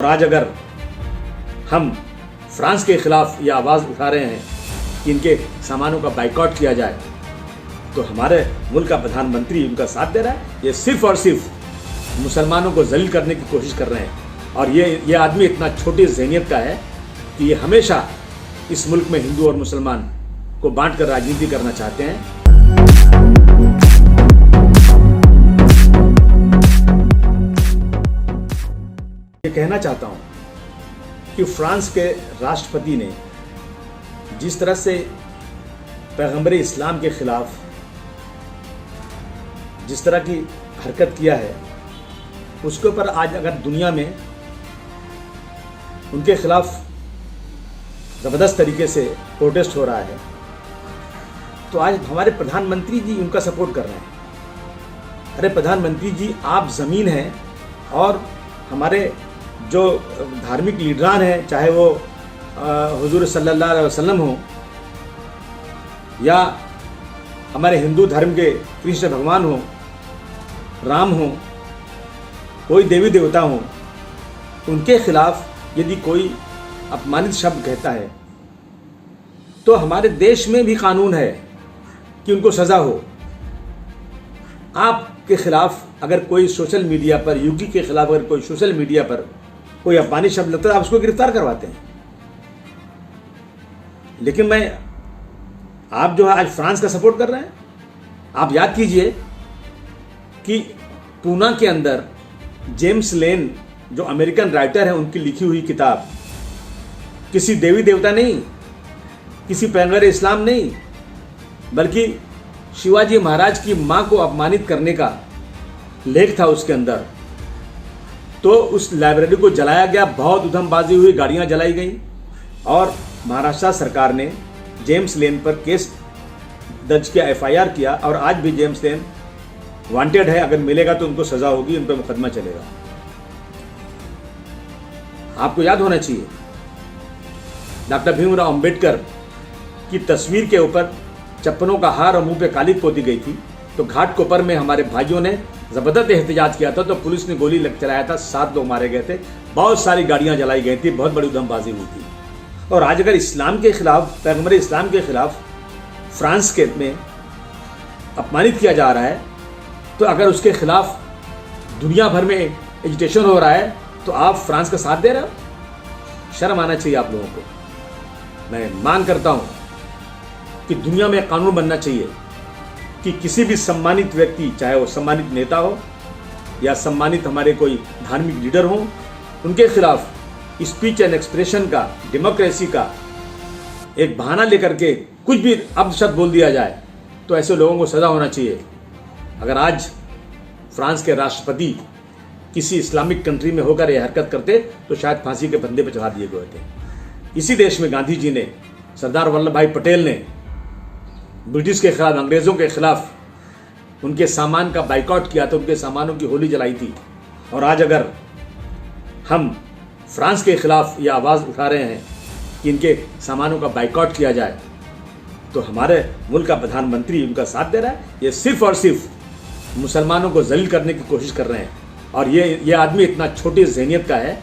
और आज अगर हम फ्रांस के खिलाफ ये आवाज़ उठा रहे हैं कि इनके सामानों का बाइकआउट किया जाए, तो हमारे मुल्क का प्रधानमंत्री उनका साथ दे रहा है। ये सिर्फ और सिर्फ मुसलमानों को जलील करने की कोशिश कर रहे हैं। और ये आदमी इतना छोटी ज़हनियत का है कि ये हमेशा इस मुल्क में हिंदू और मुसलमान को बांट कर राजनीति करना चाहते हैं। ये कहना चाहता हूँ कि फ्रांस के राष्ट्रपति ने जिस तरह से पैगंबर इस्लाम के खिलाफ जिस तरह की हरकत किया है, उसके ऊपर आज अगर दुनिया में उनके खिलाफ ज़बरदस्त तरीके से प्रोटेस्ट हो रहा है, तो आज हमारे प्रधानमंत्री जी उनका सपोर्ट कर रहे हैं। अरे प्रधानमंत्री जी, आप ज़मीन हैं और हमारे जो धार्मिक लीडरान हैं, चाहे वो हुजूर सल्लल्लाहु अलैहि वसल्लम हो या हमारे हिंदू धर्म के कृष्ण भगवान हो, राम हो, कोई देवी देवता हो, उनके खिलाफ यदि कोई अपमानित शब्द कहता है तो हमारे देश में भी कानून है कि उनको सज़ा हो। आपके खिलाफ अगर कोई सोशल मीडिया पर, यूकी के खिलाफ अगर कोई सोशल मीडिया पर कोई अपमानित शब्द लगता है, आप उसको गिरफ्तार करवाते हैं। लेकिन आप जो है आज फ्रांस का सपोर्ट कर रहे हैं। आप याद कीजिए कि पूना के अंदर जेम्स लेन जो अमेरिकन राइटर है, उनकी लिखी हुई किताब किसी देवी देवता नहीं, किसी पैगंबर इस्लाम नहीं, बल्कि शिवाजी महाराज की मां को अपमानित करने का लेख था उसके अंदर। तो उस लाइब्रेरी को जलाया गया, बहुत उधमबाजी हुई, गाड़ियां जलाई गई और महाराष्ट्र सरकार ने जेम्स लेन पर केस दर्ज किया, FIR किया। और आज भी जेम्स लेन वांटेड है। अगर मिलेगा तो उनको सजा होगी, उन पर मुकदमा चलेगा। आपको याद होना चाहिए डॉक्टर भीमराव अंबेडकर की तस्वीर के ऊपर चप्पलों का हार और मुंह पे काली पोती गई थी। तो घाटकोपर में हमारे भाइयों ने ज़बरदस्त एहतजाज किया था, तो पुलिस ने गोली चलाया था, 7 लोग मारे गए थे, बहुत सारी गाड़ियां जलाई गई थी, बहुत बड़ी उधमबाजी हुई थी। और आज अगर इस्लाम के खिलाफ, पैगंबर इस्लाम के खिलाफ फ्रांस के में अपमानित किया जा रहा है, तो अगर उसके खिलाफ दुनिया भर में एजिटेशन हो रहा है, तो आप फ्रांस का साथ दे रहे हो। शर्म आना चाहिए आप लोगों को। मैं मांग करता हूं कि दुनिया में कानून बनना चाहिए कि किसी भी सम्मानित व्यक्ति, चाहे वो सम्मानित नेता हो या सम्मानित हमारे कोई धार्मिक लीडर हो, उनके खिलाफ स्पीच एंड एक्सप्रेशन का, डेमोक्रेसी का एक बहाना लेकर के कुछ भी अपशब्द बोल दिया जाए, तो ऐसे लोगों को सज़ा होना चाहिए। अगर आज फ्रांस के राष्ट्रपति किसी इस्लामिक कंट्री में होकर यह हरकत करते तो शायद फांसी के फंदे पर चढ़ा दिए गए थे। इसी देश में गांधी जी ने, सरदार वल्लभ भाई पटेल ने ब्रिटिश के खिलाफ, अंग्रेज़ों के खिलाफ उनके सामान का बाइकआउट किया था, उनके सामानों की होली जलाई थी। और आज अगर हम फ्रांस के खिलाफ ये आवाज़ उठा रहे हैं कि इनके सामानों का बाइकआउट किया जाए, तो हमारे मुल्क का प्रधानमंत्री उनका साथ दे रहा है। ये सिर्फ और सिर्फ मुसलमानों को जलील करने की कोशिश कर रहे हैं। और ये आदमी इतना छोटी ज़हनियत का है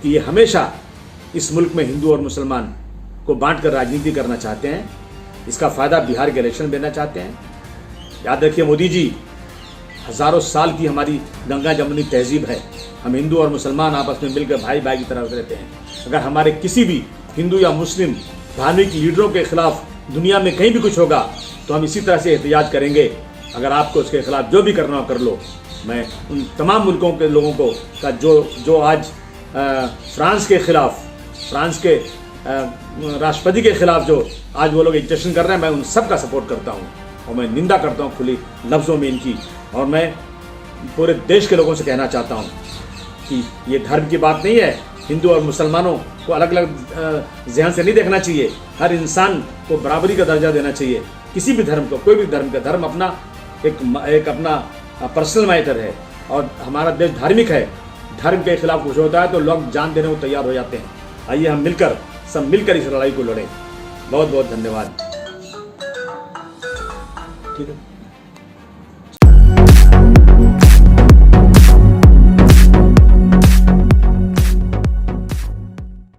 कि ये हमेशा इस मुल्क में हिंदू और मुसलमान को बांट कर राजनीति करना चाहते हैं। इसका फ़ायदा बिहार के इलेक्शन देना चाहते हैं। याद रखिए मोदी जी, हज़ारों साल की हमारी गंगा जमुनी तहजीब है। हम हिंदू और मुसलमान आपस में मिलकर भाई भाई की तरह रहते हैं। अगर हमारे किसी भी हिंदू या मुस्लिम धार्मिक लीडरों के खिलाफ दुनिया में कहीं भी कुछ होगा, तो हम इसी तरह से एहतजाज करेंगे। अगर आपको उसके खिलाफ जो भी करना हो कर लो। मैं उन तमाम मुल्कों के लोगों को का जो आज फ्रांस के खिलाफ, फ्रांस के राष्ट्रपति के खिलाफ जो आज वो लोग एजिटेशन कर रहे हैं, मैं उन सब का सपोर्ट करता हूँ और मैं निंदा करता हूँ खुली लफ्ज़ों में इनकी। और मैं पूरे देश के लोगों से कहना चाहता हूँ कि ये धर्म की बात नहीं है। हिंदू और मुसलमानों को अलग अलग ज़हन से नहीं देखना चाहिए। हर इंसान को बराबरी का दर्जा देना चाहिए। किसी भी धर्म को, कोई भी धर्म का, धर्म अपना एक अपना पर्सनल मैटर है और हमारा देश धार्मिक है। धर्म के खिलाफ कुछ होता है तो लोग जान देने को तैयार हो जाते हैं। आइए हम सब मिलकर इस लड़ाई को लड़ें। बहुत बहुत धन्यवाद। ठीक है।